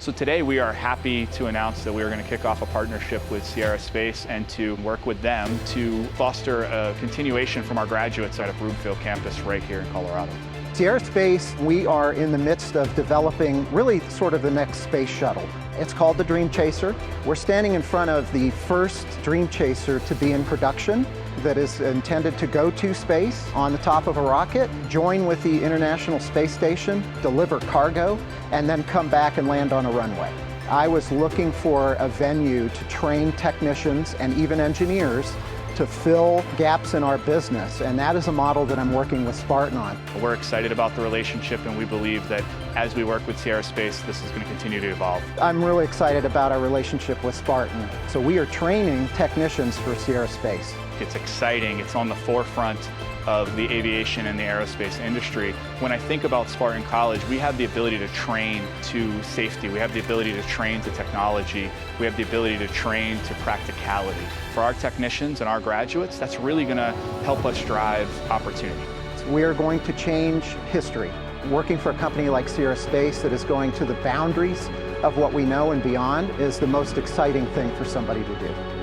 So today we are happy to announce that we are going to kick off a partnership with Sierra Space and to work with them to foster a continuation from our graduates at a Broomfield campus right here in Colorado. Sierra Space, we are in the midst of developing really sort of the next space shuttle. It's called the Dream Chaser. We're standing in front of the first Dream Chaser to be in production that is intended to go to space on the top of a rocket, join with the International Space Station, deliver cargo, and then come back and land on a runway. I was looking for a venue to train technicians and even engineers to fill gaps in our business, and that is a model that I'm working with Spartan on. We're excited about the relationship, and we believe that as we work with Sierra Space, this is going to continue to evolve. I'm really excited about our relationship with Spartan. So we are training technicians for Sierra Space. It's exciting. It's on the forefront of the aviation and the aerospace industry. When I think about Spartan College, we have the ability to train to safety. We have the ability to train to technology. We have the ability to train to practicality. For our technicians and our graduates, that's really going to help us drive opportunity. We are going to change history. Working for a company like Sierra Space that is going to the boundaries of what we know and beyond is the most exciting thing for somebody to do.